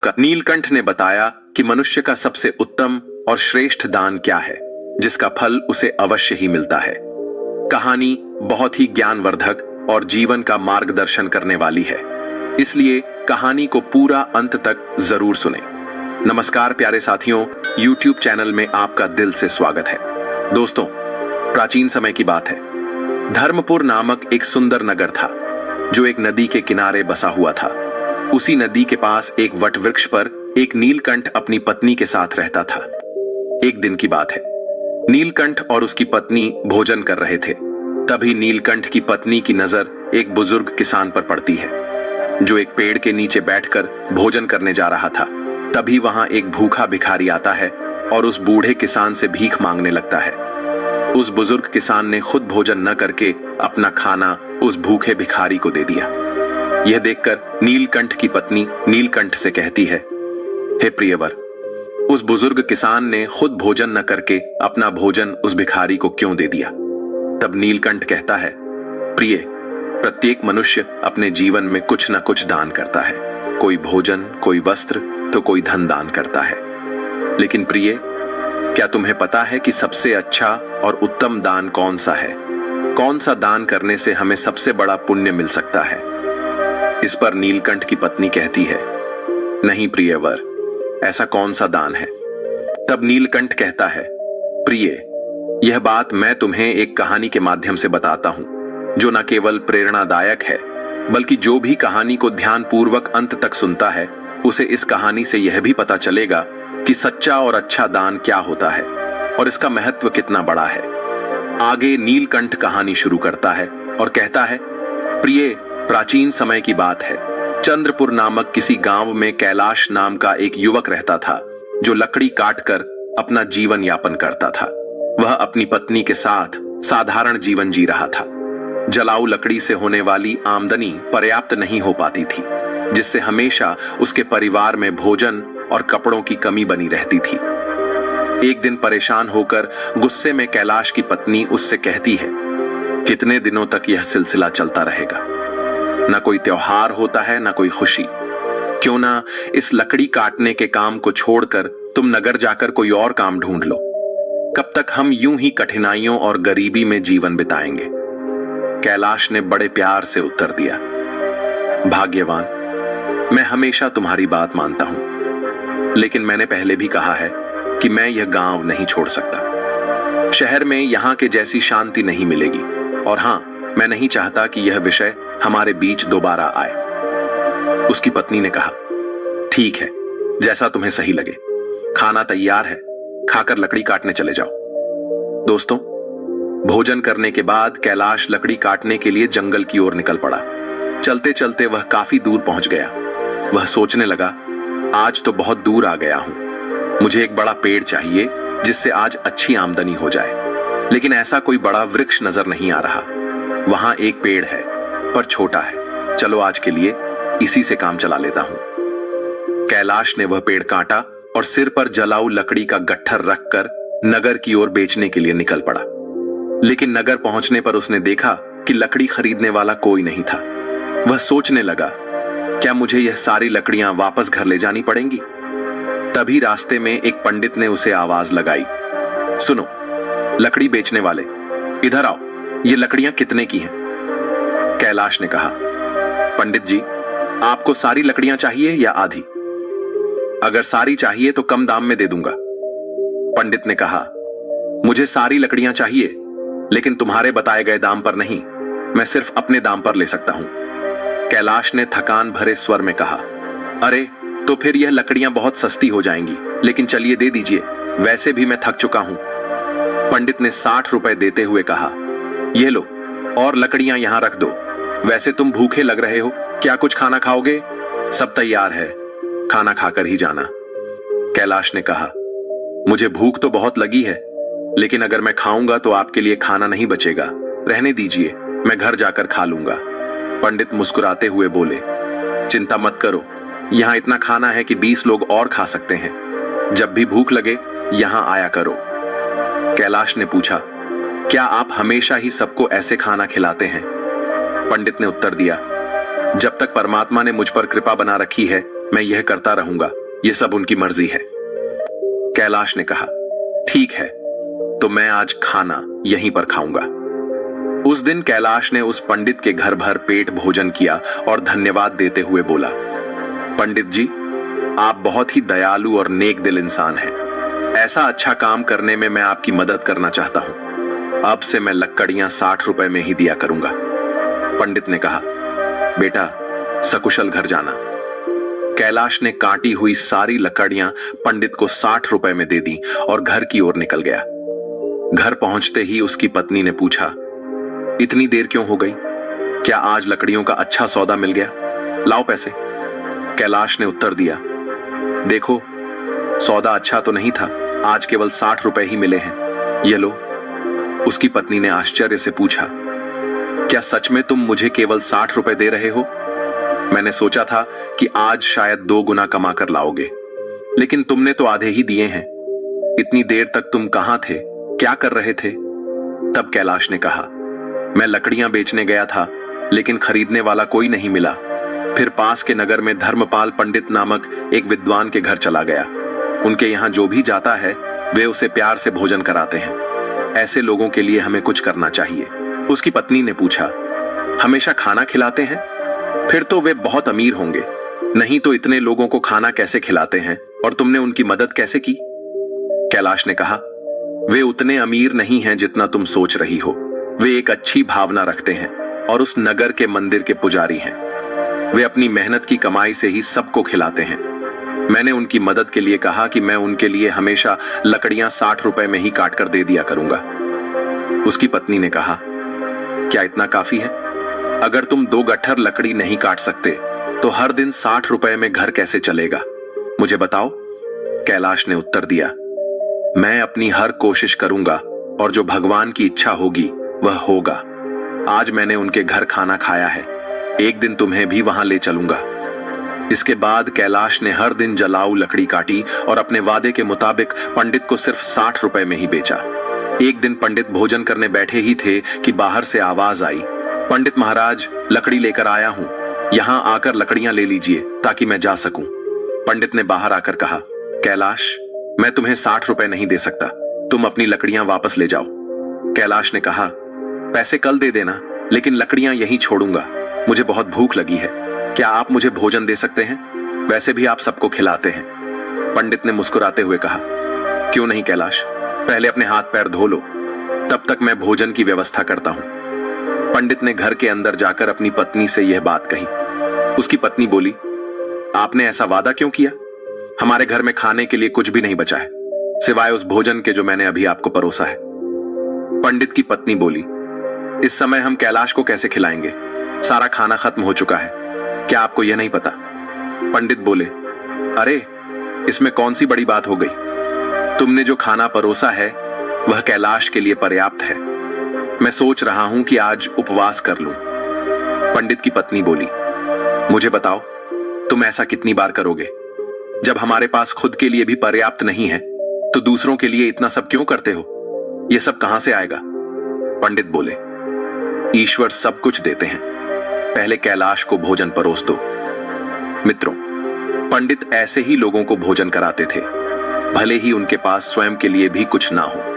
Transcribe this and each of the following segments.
नीलकंठ ने बताया कि मनुष्य का सबसे उत्तम और श्रेष्ठ दान क्या है, जिसका फल उसे अवश्य ही मिलता है। कहानी बहुत ही ज्ञानवर्धक और जीवन का मार्गदर्शन करने वाली है, इसलिए कहानी को पूरा अंत तक जरूर सुने। नमस्कार प्यारे साथियों, YouTube चैनल में आपका दिल से स्वागत है। दोस्तों, प्राचीन समय की बात है। धर्मपुर नामक एक सुंदर नगर था, जो एक नदी के किनारे बसा हुआ था। उसी नदी के पास एक वट वृक्ष पर एक नीलकंठ अपनी पत्नी के साथ रहता था। एक दिन की बात है, नीलकंठ और उसकी पत्नी भोजन कर रहे थे। तभी नीलकंठ की पत्नी की नजर एक बुजुर्ग किसान पर पड़ती है, जो एक पेड़ के नीचे बैठकर भोजन करने जा रहा था। तभी वहां एक भूखा भिखारी आता है और उस बूढ़े किसान से भीख मांगने लगता है। उस बुजुर्ग किसान ने खुद भोजन न करके अपना खाना उस भूखे भिखारी को दे दिया। यह देखकर नीलकंठ की पत्नी नीलकंठ से कहती है, हे प्रियवर, उस बुजुर्ग किसान ने खुद भोजन न करके अपना भोजन उस भिखारी को क्यों दे दिया? तब नीलकंठ कहता है, प्रिय, प्रत्येक मनुष्य अपने जीवन में कुछ न कुछ दान करता है। कोई भोजन, कोई वस्त्र, तो कोई धन दान करता है। लेकिन प्रिय, क्या तुम्हें पता है कि सबसे अच्छा और उत्तम दान कौन सा है? कौन सा दान करने से हमें सबसे बड़ा पुण्य मिल सकता है? इस पर नीलकंठ की पत्नी कहती है, नहीं प्रियवर, ऐसा कौन सा दान है? तब नीलकंठ कहता है, प्रिय, यह बात मैं तुम्हें एक कहानी के माध्यम से बताता हूं, जो न केवल प्रेरणादायक है, बल्कि जो भी कहानी को ध्यानपूर्वक अंत तक सुनता है, उसे इस कहानी से यह भी पता चलेगा कि सच्चा और अच्छा दान क्या होता है और इसका महत्व कितना बड़ा है। आगे नीलकंठ कहानी शुरू करता है और कहता है, प्रिय, प्राचीन समय की बात है। चंद्रपुर नामक किसी गांव में कैलाश नाम का एक युवक रहता था, जो लकड़ी काटकर अपना जीवन यापन करता था। वह अपनी पत्नी के साथ साधारण जीवन जी रहा था। जलाऊ लकड़ी से होने वाली आमदनी पर्याप्त नहीं हो पाती थी, जिससे हमेशा उसके परिवार में भोजन और कपड़ों की कमी बनी रहती थी। एक दिन परेशान होकर गुस्से में कैलाश की पत्नी उससे कहती है, कितने दिनों तक यह सिलसिला चलता रहेगा? ना कोई त्योहार होता है, ना कोई खुशी। क्यों ना इस लकड़ी काटने के काम को छोड़कर तुम नगर जाकर कोई और काम ढूंढ लो। कब तक हम यूं ही कठिनाइयों और गरीबी में जीवन बिताएंगे? कैलाश ने बड़े प्यार से उत्तर दिया, भाग्यवान, मैं हमेशा तुम्हारी बात मानता हूं, लेकिन मैंने पहले भी कहा है कि मैं यह गांव नहीं छोड़ सकता। शहर में यहां के जैसी शांति नहीं मिलेगी, और हां, मैं नहीं चाहता कि यह विषय हमारे बीच दोबारा आए। उसकी पत्नी ने कहा, ठीक है, जैसा तुम्हें सही लगे। खाना तैयार है, खाकर लकड़ी काटने चले जाओ। दोस्तों, भोजन करने के बाद कैलाश लकड़ी काटने के लिए जंगल की ओर निकल पड़ा। चलते चलते वह काफी दूर पहुंच गया। वह सोचने लगा, आज तो बहुत दूर आ गया हूं। मुझे एक बड़ा पेड़ चाहिए, जिससे आज अच्छी आमदनी हो जाए। लेकिन ऐसा कोई बड़ा वृक्ष नजर नहीं आ रहा। वहां एक पेड़ है, पर छोटा है। चलो आज के लिए इसी से काम चला लेता हूं। कैलाश ने वह पेड़ काटा और सिर पर जलाऊ लकड़ी का गट्ठर रखकर नगर की ओर बेचने के लिए निकल पड़ा। लेकिन नगर पहुंचने पर उसने देखा कि लकड़ी खरीदने वाला कोई नहीं था। वह सोचने लगा, क्या मुझे यह सारी लकड़ियां वापस घर ले जानी पड़ेंगी? तभी रास्ते में एक पंडित ने उसे आवाज लगाई, सुनो लकड़ी बेचने वाले, इधर आओ, ये लकड़ियां कितने की हैं? कैलाश ने कहा, पंडित जी, आपको सारी लकड़ियां चाहिए या आधी? अगर सारी चाहिए तो कम दाम में दे दूंगा। पंडित ने कहा, मुझे सारी लकड़ियां चाहिए, लेकिन तुम्हारे बताए गए दाम पर नहीं, मैं सिर्फ अपने दाम पर ले सकता हूं। कैलाश ने थकान भरे स्वर में कहा, अरे तो फिर यह लकड़ियां बहुत सस्ती हो जाएंगी, लेकिन चलिए दे दीजिए, वैसे भी मैं थक चुका हूं। पंडित ने 60 रुपए देते हुए कहा, ये लो, और लकड़ियां यहां रख दो। वैसे तुम भूखे लग रहे हो, क्या कुछ खाना खाओगे? सब तैयार है, खाना खाकर ही जाना। कैलाश ने कहा, मुझे भूख तो बहुत लगी है, लेकिन अगर मैं खाऊंगा तो आपके लिए खाना नहीं बचेगा। रहने दीजिए, मैं घर जाकर खा लूंगा। पंडित मुस्कुराते हुए बोले, चिंता मत करो, यहां इतना खाना है कि 20 लोग और खा सकते हैं। जब भी भूख लगे यहां आया करो। कैलाश ने पूछा, क्या आप हमेशा ही सबको ऐसे खाना खिलाते हैं? पंडित ने उत्तर दिया, जब तक परमात्मा ने मुझ पर कृपा बना रखी है, मैं यह करता रहूंगा, यह सब उनकी मर्जी है। कैलाश ने कहा, ठीक है, तो मैं आज खाना यहीं पर खाऊंगा। उस दिन कैलाश ने उस पंडित के घर भर पेट भोजन किया और धन्यवाद देते हुए बोला, पंडित जी, आप बहुत ही दयालु और नेक दिल इंसान हैं। ऐसा अच्छा काम करने में मैं आपकी मदद करना चाहता हूं। अब से मैं लकड़ियां 60 रुपए में ही दिया करूंगा। पंडित ने कहा, बेटा, सकुशल घर जाना। कैलाश ने काटी हुई सारी लकड़ियां पंडित को 60 रुपए में दे दी और घर की ओर निकल गया। घर पहुंचते ही उसकी पत्नी ने पूछा, इतनी देर क्यों हो गई? क्या आज लकड़ियों का अच्छा सौदा मिल गया? लाओ पैसे। कैलाश ने उत्तर दिया, देखो, सौदा अच्छा तो नहीं था, आज केवल 60 रुपए ही मिले हैं, ये लो। उसकी पत्नी ने आश्चर्य से पूछा, क्या सच में तुम मुझे केवल 60 रुपए दे रहे हो? मैंने सोचा था कि आज शायद 2 गुना कमा कर लाओगे, लेकिन तुमने तो आधे ही दिए हैं। इतनी देर तक तुम कहां थे, क्या कर रहे थे? तब कैलाश ने कहा, मैं लकड़ियां बेचने गया था, लेकिन खरीदने वाला कोई नहीं मिला। फिर पास के नगर में धर्मपाल पंडित नामक एक विद्वान के घर चला गया। उनके यहां जो भी जाता है वे उसे प्यार से भोजन कराते हैं। ऐसे लोगों के लिए हमें कुछ करना चाहिए। उसकी पत्नी ने पूछा, हमेशा खाना खिलाते हैं? फिर तो वे बहुत अमीर होंगे, नहीं तो इतने लोगों को खाना कैसे खिलाते हैं और तुमने उनकी मदद कैसे की? कैलाश ने कहा, वे उतने अमीर नहीं हैं जितना तुम सोच रही हो। वे एक अच्छी भावना रखते हैं और उस नगर के मंदिर के पुजारी हैं। वे अपनी मेहनत की कमाई से ही सबको खिलाते हैं। मैंने उनकी मदद के लिए कहा कि मैं उनके लिए हमेशा लकड़ियां 60 रुपए में ही काट कर दे दिया करूंगा। उसकी पत्नी ने कहा, क्या इतना काफी है? अगर तुम 2 गट्ठर लकड़ी नहीं काट सकते तो हर दिन 60 रुपए में घर कैसे चलेगा? मुझे बताओ। कैलाश ने उत्तर दिया, मैं अपनी हर कोशिश करूंगा और जो भगवान की इच्छा होगी वह होगा। आज मैंने उनके घर खाना खाया है, एक दिन तुम्हें भी वहां ले चलूंगा। इसके बाद कैलाश ने हर दिन जलाऊ लकड़ी काटी और अपने वादे के मुताबिक पंडित को सिर्फ 60 रुपए में ही बेचा। एक दिन पंडित भोजन करने बैठे ही थे कि बाहर से आवाज आई, पंडित महाराज, लकड़ी लेकर आया हूं, यहां आकर लकड़ियां ले लीजिए ताकि मैं जा सकूं। पंडित ने बाहर आकर कहा, कैलाश, मैं तुम्हें 60 रुपए नहीं दे सकता, तुम अपनी लकड़ियां वापस ले जाओ। कैलाश ने कहा, पैसे कल दे देना, लेकिन लकड़ियां यहीं छोड़ूंगा, मुझे बहुत भूख लगी है। क्या आप मुझे भोजन दे सकते हैं? वैसे भी आप सबको खिलाते हैं। पंडित ने मुस्कुराते हुए कहा, क्यों नहीं कैलाश, पहले अपने हाथ पैर धो लो, तब तक मैं भोजन की व्यवस्था करता हूं। पंडित ने घर के अंदर जाकर अपनी पत्नी से यह बात कही। उसकी पत्नी बोली, आपने ऐसा वादा क्यों किया? हमारे घर में खाने के लिए कुछ भी नहीं बचा है, सिवाय उस भोजन के जो मैंने अभी आपको परोसा है। पंडित की पत्नी बोली, इस समय हम कैलाश को कैसे खिलाएंगे? सारा खाना खत्म हो चुका है, क्या आपको यह नहीं पता? पंडित बोले, अरे, इसमें कौन सी बड़ी बात हो गई? तुमने जो खाना परोसा है वह कैलाश के लिए पर्याप्त है। मैं सोच रहा हूं कि आज उपवास कर लूं। पंडित की पत्नी बोली, मुझे बताओ, तुम ऐसा कितनी बार करोगे? जब हमारे पास खुद के लिए भी पर्याप्त नहीं है तो दूसरों के लिए इतना सब क्यों करते हो? यह सब कहां से आएगा? पंडित बोले, ईश्वर सब कुछ देते हैं, पहले कैलाश को भोजन परोस दो। मित्रों, पंडित ऐसे ही लोगों को भोजन कराते थे, भले ही उनके पास स्वयं के लिए भी कुछ ना हो।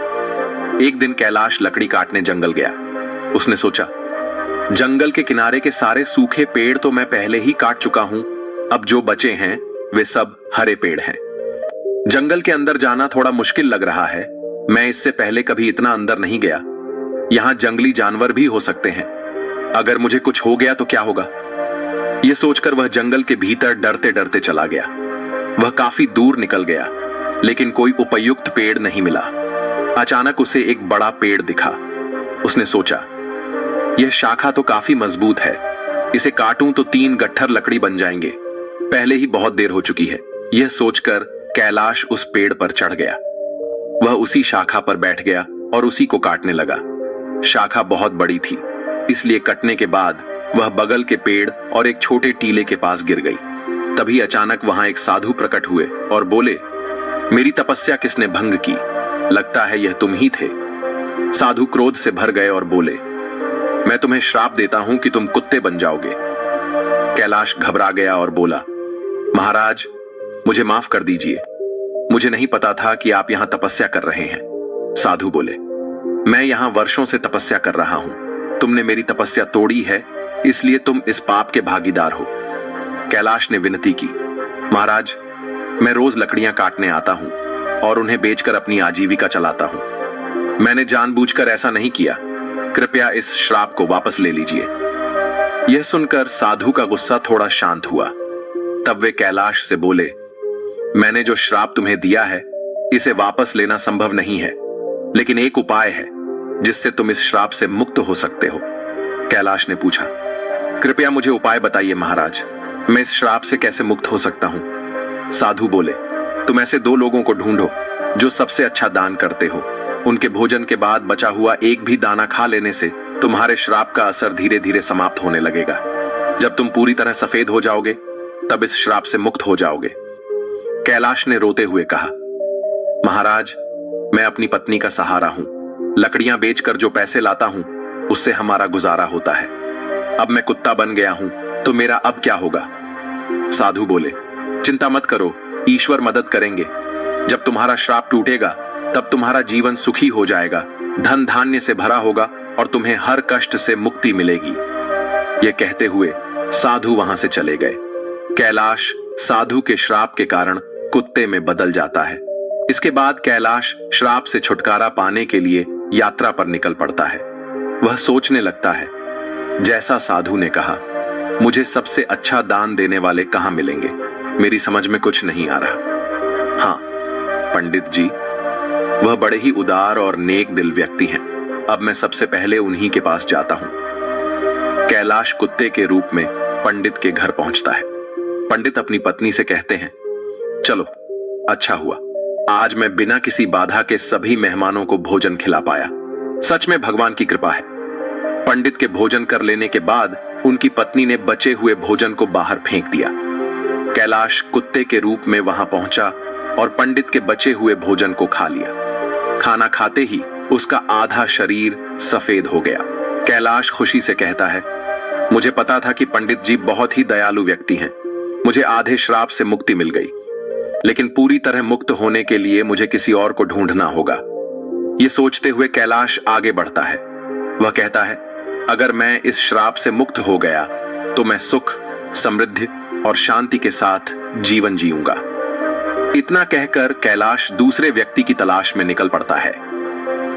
एक दिन कैलाश लकड़ी काटने जंगल गया। उसने सोचा, जंगल के किनारे के सारे सूखे पेड़ तो मैं पहले ही काट चुका हूं, अब जो बचे हैं वे सब हरे पेड़ हैं। जंगल के अंदर जाना थोड़ा मुश्किल लग रहा है, मैं इससे पहले कभी इतना अंदर नहीं गया। यहां जंगली जानवर भी हो सकते हैं, अगर मुझे कुछ हो गया तो क्या होगा? यह सोचकर वह जंगल के भीतर डरते डरते चला गया। वह काफी दूर निकल गया, लेकिन कोई उपयुक्त पेड़ नहीं मिला। अचानक उसे एक बड़ा पेड़ दिखा। उसने सोचा, यह शाखा तो काफी मजबूत है, इसे काटूं तो 3 गट्ठर लकड़ी बन जाएंगे, पहले ही बहुत देर हो चुकी है। यह सोचकर कैलाश उस पेड़ पर चढ़ गया। वह उसी शाखा पर बैठ गया और उसी को काटने लगा। शाखा बहुत बड़ी थी, इसलिए कटने के बाद वह बगल के पेड़ और एक छोटे टीले के पास गिर गई। तभी अचानक वहां एक साधु प्रकट हुए और बोले, मेरी तपस्या किसने भंग की? लगता है यह तुम ही थे। साधु क्रोध से भर गए और बोले, मैं तुम्हें श्राप देता हूं कि तुम कुत्ते बन जाओगे। कैलाश घबरा गया और बोला, महाराज, मुझे माफ कर दीजिए, मुझे नहीं पता था कि आप यहां तपस्या कर रहे हैं। साधु बोले, मैं यहां वर्षों से तपस्या कर रहा हूं। तुमने मेरी तपस्या तोड़ी है, इसलिए तुम इस पाप के भागीदार हो। कैलाश ने विनती की, महाराज, मैं रोज लकड़ियां काटने आता हूं और उन्हें बेचकर अपनी आजीविका चलाता हूं। मैंने जानबूझकर ऐसा नहीं किया। कृपया इस श्राप को वापस ले लीजिए। यह सुनकर साधु का गुस्सा थोड़ा शांत हुआ। तब वे कैलाश से बोले, मैंने जो श्राप तुम्हें दिया है, इसे वापस लेना संभव नहीं है, लेकिन एक उपाय है जिससे तुम इस श्राप से मुक्त हो सकते हो। कैलाश ने पूछा, कृपया मुझे उपाय बताइए महाराज, मैं इस श्राप से कैसे मुक्त हो सकता हूं? साधु बोले, तुम ऐसे 2 लोगों को ढूंढो जो सबसे अच्छा दान करते हो। उनके भोजन के बाद बचा हुआ एक भी दाना खा लेने से तुम्हारे श्राप का असर धीरे धीरे समाप्त होने लगेगा। जब तुम पूरी तरह सफेद हो जाओगे, तब इस श्राप से मुक्त हो जाओगे। कैलाश ने रोते हुए कहा, महाराज, मैं अपनी पत्नी का सहारा हूं। लकड़ियां बेचकर जो पैसे लाता हूं, उससे हमारा गुजारा होता है। अब मैं कुत्ता बन गया हूं, तो मेरा अब क्या होगा? साधु बोले, चिंता मत करो, ईश्वर मदद करेंगे। जब तुम्हारा श्राप टूटेगा, तब तुम्हारा जीवन सुखी हो जाएगा, धन धान्य से भरा होगा और तुम्हें हर कष्ट से मुक्ति मिलेगी। ये कहते हुए साधु वहां से चले गए। कैलाश साधु के श्राप के कारण कुत्ते में बदल जाता है। इसके बाद कैलाश श्राप से छुटकारा पाने के लिए यात्रा पर निकल पड़ता है। वह सोचने लगता है, जैसा साधु ने कहा, मुझे सबसे अच्छा दान देने वाले कहां मिलेंगे? मेरी समझ में कुछ नहीं आ रहा। हाँ, पंडित जी, वह बड़े ही उदार और नेक दिल व्यक्ति हैं। अब मैं सबसे पहले उन्हीं के पास जाता हूं। कैलाश कुत्ते के रूप में पंडित के घर पहुंचता है। पंडित अपनी पत्नी से कहते हैं, चलो, अच्छा हुआ, आज मैं बिना किसी बाधा के सभी मेहमानों को भोजन खिला पाया। सच में भगवान की कृपा है। पंडित के भोजन कर लेने के बाद उनकी पत्नी ने बचे हुए भोजन को बाहर फेंक दिया। कैलाश कुत्ते के रूप में वहां पहुंचा और पंडित के बचे हुए भोजन को खा लिया। खाना खाते ही उसका आधा शरीर सफेद हो गया। कैलाश खुशी से कहता है, मुझे पता था कि पंडित जी बहुत ही दयालु व्यक्ति हैं। मुझे आधे श्राप से मुक्ति मिल गई, लेकिन पूरी तरह मुक्त होने के लिए मुझे किसी और को ढूंढना होगा। ये सोचते हुए कैलाश आगे बढ़ता है। वह कहता है, अगर मैं इस श्राप से मुक्त हो गया तो मैं सुख, समृद्धि और शांति के साथ जीवन जीऊंगा। इतना कहकर कैलाश दूसरे व्यक्ति की तलाश में निकल पड़ता है।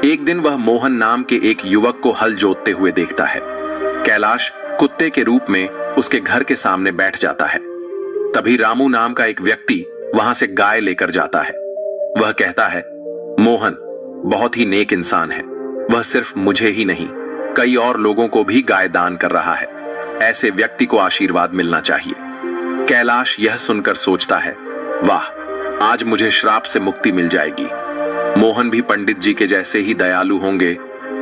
एक दिन वह मोहन नाम के एक युवक को हल जोतते हुए देखता है। कैलाश कुत्ते के रूप में उसके घर के सामने बैठ जाता है। तभी रामू नाम का एक व्यक्ति वहां से गाय लेकर जाता है। वह कहता है, मोहन बहुत ही नेक इंसान है। वह सिर्फ मुझे ही नहीं, कई और लोगों को भी गाय दान कर रहा है। ऐसे व्यक्ति को आशीर्वाद मिलना चाहिए। कैलाश यह सुनकर सोचता है, वाह, आज मुझे श्राप से मुक्ति मिल जाएगी। मोहन भी पंडित जी के जैसे ही दयालु होंगे।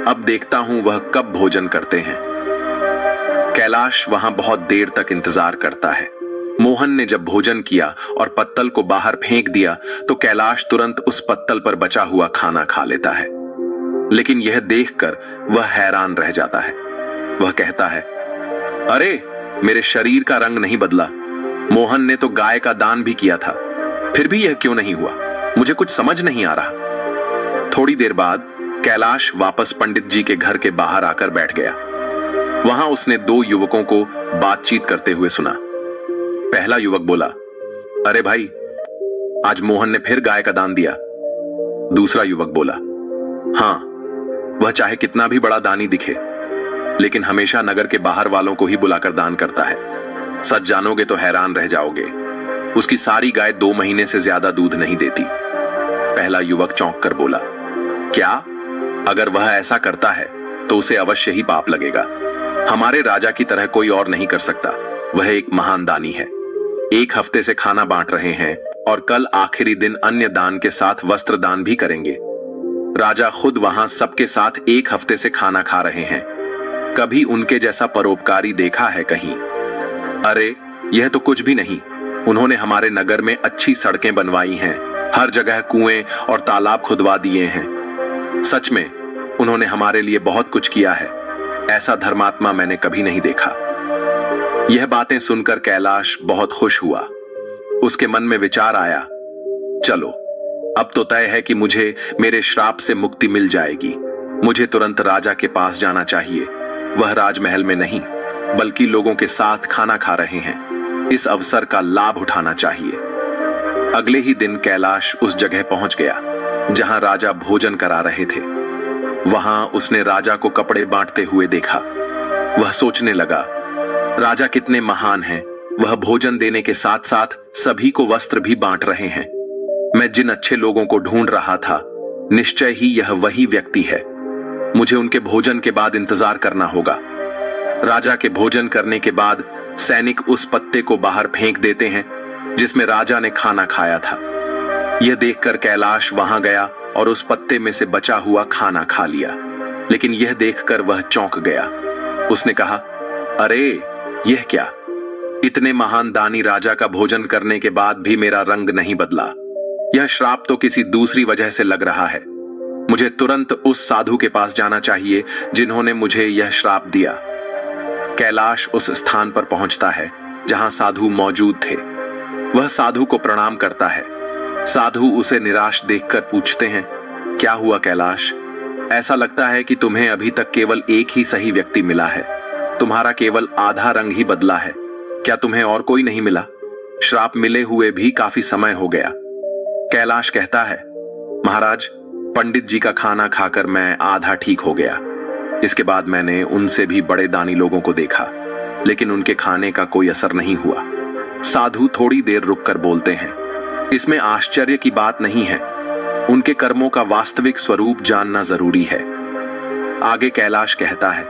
अब देखता हूं वह कब भोजन करते हैं। कैलाश वहां बहुत देर तक इंतजार करता है। मोहन ने जब भोजन किया और पत्तल को बाहर फेंक दिया, तो कैलाश तुरंत उस पत्तल पर बचा हुआ खाना खा लेता है। लेकिन यह देखकर वह हैरान रह जाता है। वह कहता है, अरे, मेरे शरीर का रंग नहीं बदला। मोहन ने तो गाय का दान भी किया था, फिर भी यह क्यों नहीं हुआ? मुझे कुछ समझ नहीं आ रहा। थोड़ी देर बाद कैलाश वापस पंडित जी के घर के बाहर आकर बैठ गया। वहां उसने 2 युवकों को बातचीत करते हुए सुना। पहला युवक बोला, अरे भाई, आज मोहन ने फिर गाय का दान दिया। दूसरा युवक बोला, हां, वह चाहे कितना भी बड़ा दानी दिखे, लेकिन हमेशा नगर के बाहर वालों को ही बुलाकर दान करता है। सच जानोगे तो हैरान रह जाओगे। उसकी सारी गाय 2 महीने से ज्यादा दूध नहीं देती। पहला युवक चौंक कर बोला, क्या? अगर वह ऐसा करता है तो उसे अवश्य ही पाप लगेगा। हमारे राजा की तरह कोई और नहीं कर सकता। वह एक महान दानी है। 1 हफ्ते से खाना बांट रहे हैं और कल आखिरी दिन अन्य दान के साथ वस्त्र दान भी करेंगे। राजा खुद वहां सबके साथ 1 हफ्ते से खाना खा रहे हैं। कभी उनके जैसा परोपकारी देखा है कहीं? अरे, यह तो कुछ भी नहीं। उन्होंने हमारे नगर में अच्छी सड़कें बनवाई हैं, हर जगह कुएं और तालाब खुदवा दिए हैं। सच में उन्होंने हमारे लिए बहुत कुछ किया है। ऐसा धर्मात्मा मैंने कभी नहीं देखा। यह बातें सुनकर कैलाश बहुत खुश हुआ। उसके मन में विचार आया, चलो अब तो तय है कि मुझे मेरे श्राप से मुक्ति मिल जाएगी। मुझे तुरंत राजा के पास जाना चाहिए। वह राजमहल में नहीं बल्कि लोगों के साथ खाना खा रहे हैं। इस अवसर का लाभ उठाना चाहिए। अगले ही दिन कैलाश उस जगह पहुंच गया जहां राजा भोजन करा रहे थे। वहां उसने राजा को कपड़े बांटते हुए देखा। वह सोचने लगा, राजा कितने महान हैं। वह भोजन देने के साथ साथ सभी को वस्त्र भी बांट रहे हैं। मैं जिन अच्छे लोगों को ढूंढ रहा था, निश्चय ही यह वही व्यक्ति है। मुझे उनके भोजन के बाद इंतजार करना होगा। राजा के भोजन करने के बाद सैनिक उस पत्ते को बाहर फेंक देते हैं जिसमें राजा ने खाना खाया था। यह देखकर कैलाश वहां गया और उस पत्ते में से बचा हुआ खाना खा लिया। लेकिन यह देखकर वह चौंक गया। उसने कहा, अरे यह क्या? इतने महान दानी राजा का भोजन करने के बाद भी मेरा रंग नहीं बदला। यह श्राप तो किसी दूसरी वजह से लग रहा है। मुझे तुरंत उस साधु के पास जाना चाहिए जिन्होंने मुझे यह श्राप दिया। कैलाश उस स्थान पर पहुंचता है जहां साधु मौजूद थे। वह साधु को प्रणाम करता है। साधु उसे निराश देखकर पूछते हैं, क्या हुआ कैलाश? ऐसा लगता है कि तुम्हें अभी तक केवल एक ही सही व्यक्ति मिला है। तुम्हारा केवल आधा रंग ही बदला है। क्या तुम्हें और कोई नहीं मिला? श्राप मिले हुए भी काफी समय हो गया। कैलाश कहता है, महाराज, पंडित जी का खाना खाकर मैं आधा ठीक हो गया। इसके बाद मैंने उनसे भी बड़े दानी लोगों को देखा, लेकिन उनके खाने का कोई असर नहीं हुआ। साधु थोड़ी देर रुककर बोलते हैं, इसमें आश्चर्य की बात नहीं है। उनके कर्मों का वास्तविक स्वरूप जानना जरूरी है। आगे कैलाश कहता है,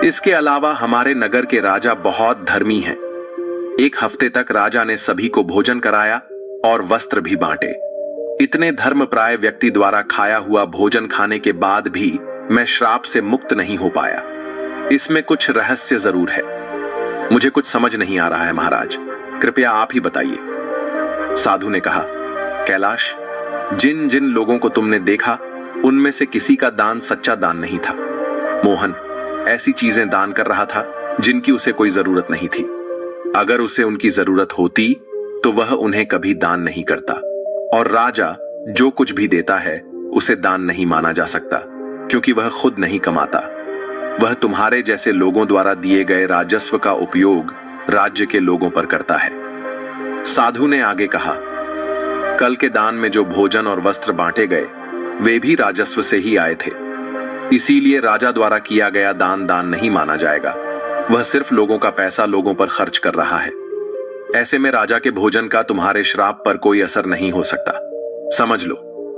इसके अलावा हमारे नगर के राजा बहुत धर्मी हैं। एक हफ्ते तक राजा ने सभी को भोजन कराया और वस्त्र भी बांटे। इतने धर्मप्राय व्यक्ति द्वारा खाया हुआ भोजन खाने के बाद भी मैं श्राप से मुक्त नहीं हो पाया। इसमें कुछ रहस्य जरूर है। मुझे कुछ समझ नहीं आ रहा है महाराज, कृपया आप ही बताइए। साधु ने कहा, कैलाश, जिन जिन लोगों को तुमने देखा उनमें से किसी का दान सच्चा दान नहीं था। मोहन ऐसी चीजें दान कर रहा था जिनकी उसे कोई जरूरत नहीं थी। अगर उसे उनकी जरूरत होती तो वह उन्हें कभी दान नहीं करता। और राजा जो कुछ भी देता है उसे दान नहीं माना जा सकता, क्योंकि वह खुद नहीं कमाता। वह तुम्हारे जैसे लोगों द्वारा दिए गए राजस्व का उपयोग राज्य के लोगों पर करता है। साधु ने आगे कहा, कल के दान में जो भोजन और वस्त्र बांटे गए वे भी राजस्व से ही आए थे। इसीलिए राजा द्वारा किया गया दान दान नहीं माना जाएगा। वह सिर्फ लोगों का पैसा लोगों पर खर्च कर रहा है। ऐसे में राजा के भोजन का तुम्हारे श्राप पर कोई असर नहीं हो सकता। समझ लो,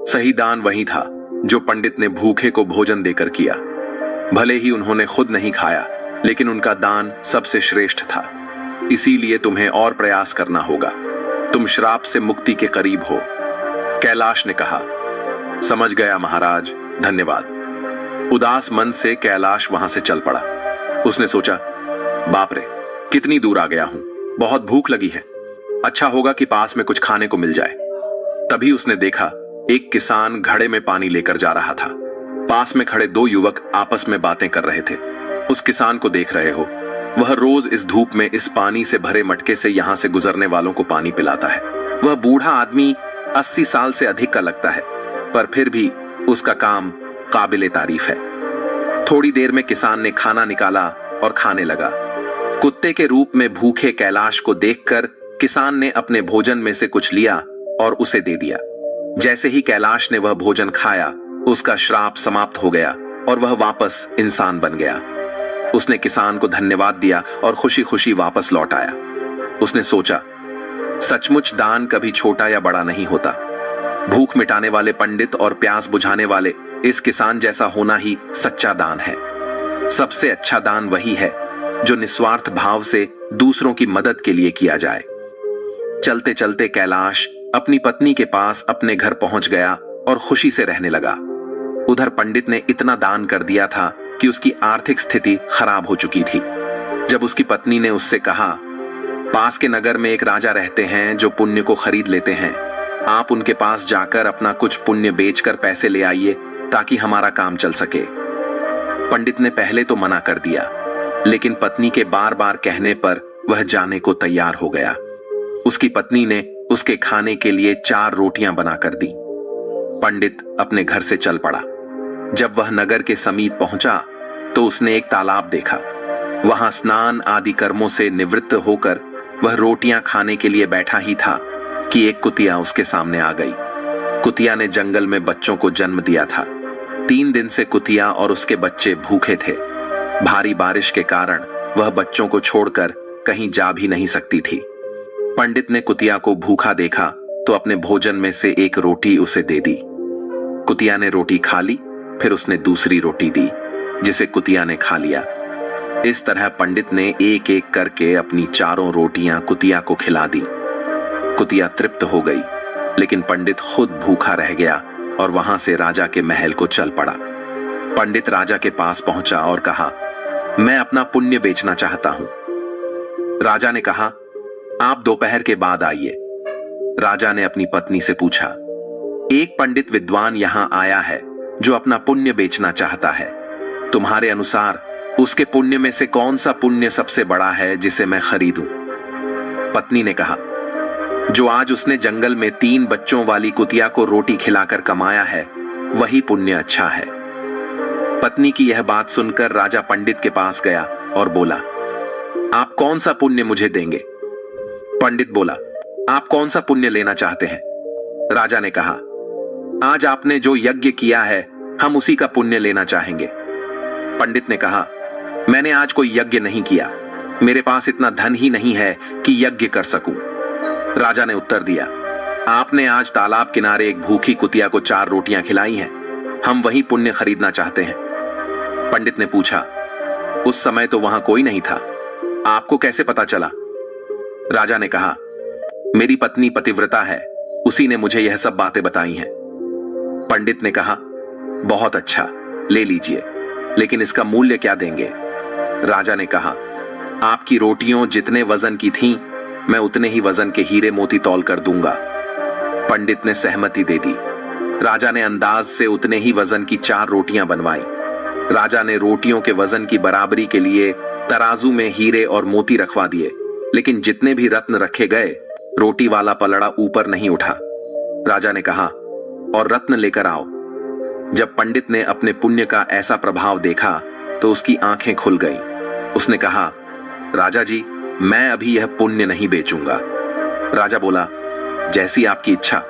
सही दान वही था जो पंडित ने भूखे को भोजन देकर किया। भले ही उन्होंने खुद नहीं खाया, लेकिन उनका दान सबसे श्रेष्ठ था। इसीलिए तुम्हें और प्रयास करना होगा। तुम श्राप से मुक्ति के करीब हो। कैलाश ने कहा, समझ गया महाराज, धन्यवाद। उदास मन से कैलाश वहां से चल पड़ा। उसने सोचा, बाप रे, कितनी दूर आ गया हूं। बहुत भूख लगी है। अच्छा होगा कि पास में कुछ खाने को मिल जाए। तभी उसने देखा एक किसान घड़े में पानी लेकर जा रहा था। पास में खड़े दो युवक आपस में बातें कर रहे थे। उस किसान को देख रहे हो, वह रोज इस धूप में इस पानी से भरे मटके से यहां से गुजरने वालों को पानी पिलाता है। वह बूढ़ा आदमी 80 साल से अधिक का लगता है, पर फिर भी उसका काम काबिले तारीफ है। थोड़ी देर में किसान ने खाना निकाला और खाने लगा। कुत्ते के रूप में भूखे कैलाश को देखकर किसान ने अपने भोजन में से कुछ लिया और उसे दे दिया। जैसे ही कैलाश ने वह भोजन खाया, उसका श्राप समाप्त हो गया और वह वापस इंसान बन गया। उसने किसान को धन्यवाद दिया और खुशी खुशी वापस लौट आया। उसने सोचा, सचमुच दान कभी छोटा या बड़ा नहीं होता। भूख मिटाने वाले पंडित और प्यास बुझाने वाले इस किसान जैसा होना ही सच्चा दान है। सबसे अच्छा दान वही है जो निस्वार्थ भाव से दूसरों की मदद के लिए किया जाए। चलते चलते कैलाश अपनी पत्नी के पास अपने घर पहुंच गया और खुशी से रहने लगा। उधर पंडित ने इतना दान कर दिया था कि उसकी आर्थिक स्थिति खराब हो चुकी थी। जब उसकी पत्नी ने उससे कहा, पास के नगर में एक राजा रहते हैं जो पुण्य को खरीद लेते हैं। आप उनके पास जाकर अपना कुछ पुण्य बेचकर पैसे ले आइए ताकि हमारा काम चल सके। पंडित ने पहले तो मना कर दिया, लेकिन पत्नी के बार बार कहने पर वह जाने को तैयार हो गया। उसकी पत्नी ने उसके खाने के लिए 4 रोटियां बनाकर दी। पंडित अपने घर से चल पड़ा। जब वह नगर के समीप पहुंचा तो उसने एक तालाब देखा। वहां स्नान आदि कर्मों से निवृत्त होकर वह रोटियां खाने के लिए बैठा ही था कि एक कुतिया उसके सामने आ गई। कुतिया ने जंगल में बच्चों को जन्म दिया था। 3 दिन से कुतिया और उसके बच्चे भूखे थे। भारी बारिश के कारण वह बच्चों को छोड़कर कहीं जा भी नहीं सकती थी। पंडित ने कुतिया को भूखा देखा तो अपने भोजन में से एक रोटी उसे दे दी। कुतिया ने रोटी खा ली, फिर उसने दूसरी रोटी दी जिसे कुतिया ने खा लिया। इस तरह पंडित ने एक एक करके अपनी 4 रोटियां कुतिया को खिला दी। कुतिया तृप्त हो गई, लेकिन पंडित खुद भूखा रह गया और वहां से राजा के महल को चल पड़ा। पंडित राजा के पास पहुंचा और कहा, मैं अपना पुण्य बेचना चाहता हूं। राजा ने कहा, आप दोपहर के बाद आइए। राजा ने अपनी पत्नी से पूछा, एक पंडित विद्वान यहां आया है जो अपना पुण्य बेचना चाहता है। तुम्हारे अनुसार उसके पुण्य में से कौन सा पुण्य सबसे बड़ा है जिसे मैं खरीदूं? पत्नी ने कहा, जो आज उसने जंगल में 3 बच्चों वाली कुतिया को रोटी खिलाकर कमाया है, वही पुण्य अच्छा है। पत्नी की यह बात सुनकर राजा पंडित के पास गया और बोला, आप कौन सा पुण्य मुझे देंगे? पंडित बोला, आप कौन सा पुण्य लेना चाहते हैं? राजा ने कहा, आज आपने जो यज्ञ किया है हम उसी का पुण्य लेना चाहेंगे। पंडित ने कहा, मैंने आज कोई यज्ञ नहीं किया। मेरे पास इतना धन ही नहीं है कि यज्ञ कर सकूं। राजा ने उत्तर दिया, आपने आज तालाब किनारे एक भूखी कुतिया को 4 रोटियां खिलाई हैं। हम वही पुण्य खरीदना चाहते हैं। पंडित ने पूछा, उस समय तो वहां कोई नहीं था, आपको कैसे पता चला? राजा ने कहा, मेरी पत्नी पतिव्रता है, उसी ने मुझे यह सब बातें बताई हैं। पंडित ने कहा, बहुत अच्छा, ले लीजिए, लेकिन इसका मूल्य क्या देंगे? राजा ने कहा, आपकी रोटियों जितने वजन की थीं, मैं उतने ही वजन के हीरे मोती तौल कर दूंगा। पंडित ने सहमति दे दी। राजा ने अंदाज से उतने ही वजन की 4 रोटियां बनवाई। राजा ने रोटियों के वजन की बराबरी के लिए तराजू में हीरे और मोती रखवा दिए, लेकिन जितने भी रत्न रखे गए, रोटी वाला पलड़ा ऊपर नहीं उठा। राजा ने कहा, और रत्न लेकर आओ। जब पंडित ने अपने पुण्य का ऐसा प्रभाव देखा तो उसकी आंखें खुल गईं। उसने कहा, राजा जी, मैं अभी यह पुण्य नहीं बेचूंगा। राजा बोला, जैसी आपकी इच्छा।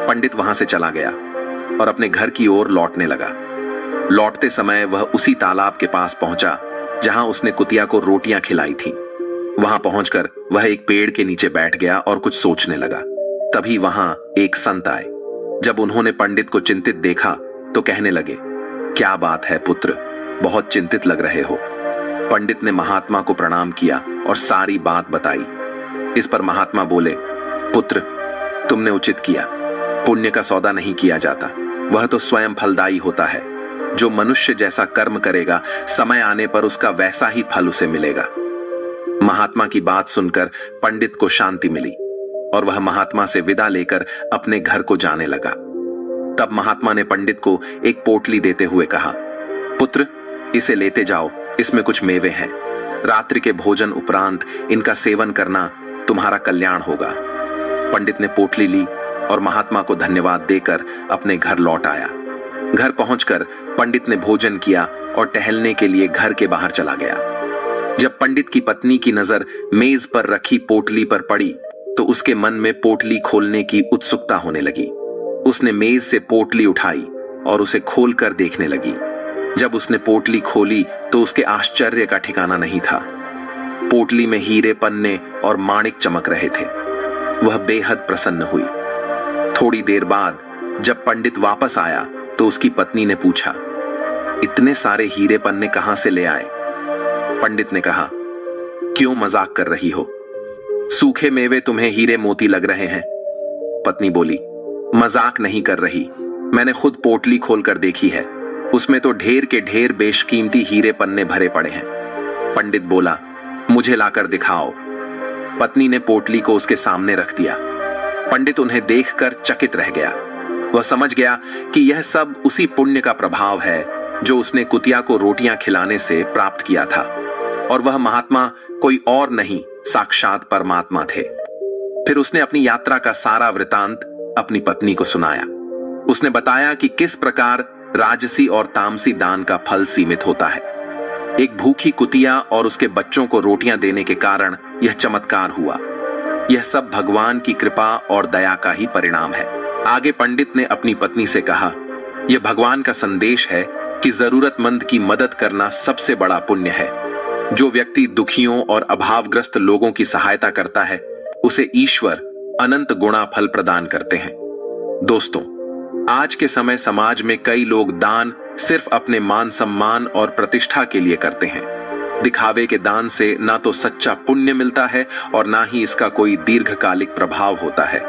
पंडित वहां से चला गया और अपने घर की ओर लौटने लगा। लौटते समय वह उसी तालाब के पास पहुंचा जहां उसने कुतिया को रोटियां खिलाई थी। वहां पहुंचकर वह एक पेड़ के नीचे बैठ गया और कुछ सोचने लगा। तभी वहां एक संत आए। जब उन्होंने पंडित को चिंतित देखा तो कहने लगे, क्या बात है पुत्र, बहुत चिंतित लग रहे हो। पंडित ने महात्मा को प्रणाम किया और सारी बात बताई। इस पर महात्मा बोले, पुत्र, तुमने उचित किया। पुण्य का सौदा नहीं किया जाता, वह तो स्वयं फलदायी होता है। जो मनुष्य जैसा कर्म करेगा, समय आने पर उसका वैसा ही फल उसे मिलेगा। महात्मा की बात सुनकर पंडित को शांति मिली और वह महात्मा से विदा लेकर अपने घर को जाने लगा। तब महात्मा ने पंडित को एक पोटली देते हुए कहा, पुत्र, इसे लेते जाओ, इसमें कुछ मेवे हैं। रात्रि के भोजन उपरांत इनका सेवन करना, तुम्हारा कल्याण होगा। पंडित ने पोटली ली और महात्मा को धन्यवाद देकर अपने घर लौट आया। घर पहुंचकर पंडित ने भोजन किया और टहलने के लिए घर के बाहर चला गया। जब पंडित की पत्नी की नजर मेज पर रखी पोटली पर पड़ी तो उसके मन में पोटली खोलने की उत्सुकता होने लगी। उसने मेज से पोटली उठाई और उसे खोलकर देखने लगी। जब उसने पोटली खोली तो उसके आश्चर्य का ठिकाना नहीं था। पोटली में हीरे, पन्ने और माणिक चमक रहे थे। वह बेहद प्रसन्न हुई। थोड़ी देर बाद जब पंडित वापस आया तो उसकी पत्नी ने पूछा, इतने सारे हीरे पन्ने कहां से ले आए? पंडित ने कहा, क्यों मजाक कर रही हो? सूखे मेवे तुम्हें हीरे मोती लग रहे हैं। पत्नी बोली, मजाक नहीं कर रही, मैंने खुद पोटली खोलकर देखी है, उसमें तो ढेर के ढेर बेशकीमती हीरे पन्ने भरे पड़े हैं। पंडित बोला, मुझे लाकर दिखाओ। पत्नी ने पोटली को उसके सामने रख दिया। पंडित उन्हें देखकर चकित रह गया। वह समझ गया कि यह सब उसी पुण्य का प्रभाव है जो उसने कुतिया को रोटियां खिलाने से प्राप्त किया था, और वह महात्मा कोई और नहीं, साक्षात परमात्मा थे। फिर उसने अपनी यात्रा का सारा वृतांत अपनी पत्नी को सुनाया। उसने बताया कि किस प्रकार राजसी और तामसी दान का फल सीमित होता है। एक भूखी कुतिया और उसके बच्चों को रोटियां देने के कारण यह चमत्कार हुआ। यह सब भगवान की कृपा और दया का ही परिणाम है। आगे पंडित ने अपनी पत्नी से कहा, यह भगवान का संदेश है कि जरूरतमंद की मदद करना सबसे बड़ा पुण्य है। जो व्यक्ति दुखियों और अभावग्रस्त लोगों की सहायता करता है उसे ईश्वर अनंत गुणा फल प्रदान करते हैं। दोस्तों, आज के समय समाज में कई लोग दान सिर्फ अपने मान सम्मान और प्रतिष्ठा के लिए करते हैं। दिखावे के दान से ना तो सच्चा पुण्य मिलता है और ना ही इसका कोई दीर्घकालिक प्रभाव होता है।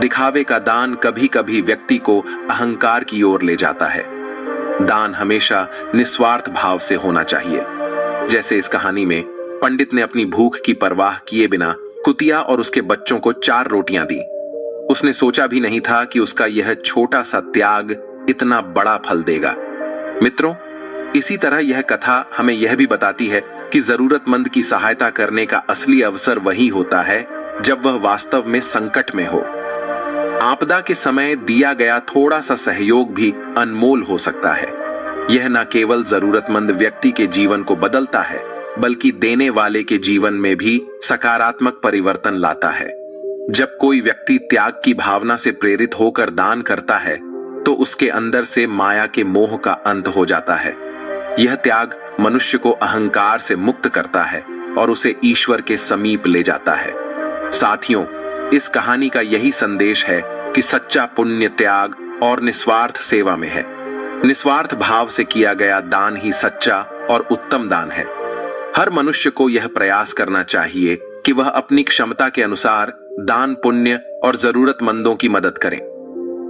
दिखावे का दान कभी कभी व्यक्ति को अहंकार की ओर ले जाता है। दान हमेशा निस्वार्थ भाव से होना चाहिए। जैसे इस कहानी में पंडित ने अपनी भूख की परवाह किए बिना कुतिया और उसके बच्चों को 4 रोटियां दी। उसने सोचा भी नहीं था कि उसका यह छोटा सा त्याग इतना बड़ा फल देगा। मित्रों, इसी तरह यह कथा हमें यह भी बताती है कि जरूरतमंद की सहायता करने का असली अवसर वही होता है जब वह वास्तव में संकट में हो। आपदा के समय दिया गया थोड़ा सा सहयोग भी अनमोल हो सकता है। यह न केवल जरूरतमंद व्यक्ति के जीवन को बदलता है, बल्कि देने वाले के जीवन में भी सकारात्मक परिवर्तन लाता है। जब कोई व्यक्ति त्याग की भावना से प्रेरित होकर दान करता है तो उसके अंदर से माया के मोह का अंत हो जाता है। यह त्याग मनुष्य को अहंकार से मुक्त करता है और उसे ईश्वर के समीप ले जाता है। साथियों, इस कहानी का यही संदेश है कि सच्चा पुण्य त्याग और निस्वार्थ सेवा में है। निस्वार्थ भाव से किया गया दान ही सच्चा और उत्तम दान है। हर मनुष्य को यह प्रयास करना चाहिए कि वह अपनी क्षमता के अनुसार दान पुण्य और जरूरतमंदों की मदद करें।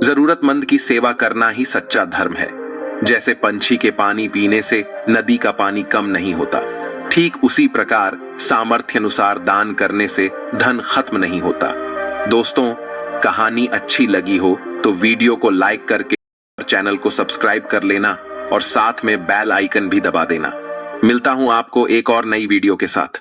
जरूरतमंद की सेवा करना ही सच्चा धर्म है। जैसे पंछी के पानी पीने से नदी का पानी कम नहीं होता, ठीक उसी प्रकार सामर्थ्य अनुसार दान करने से धन खत्म नहीं होता। दोस्तों, कहानी अच्छी लगी हो तो वीडियो को लाइक करके चैनल को सब्सक्राइब कर लेना और साथ में बेल आइकन भी दबा देना। मिलता हूं आपको एक और नई वीडियो के साथ।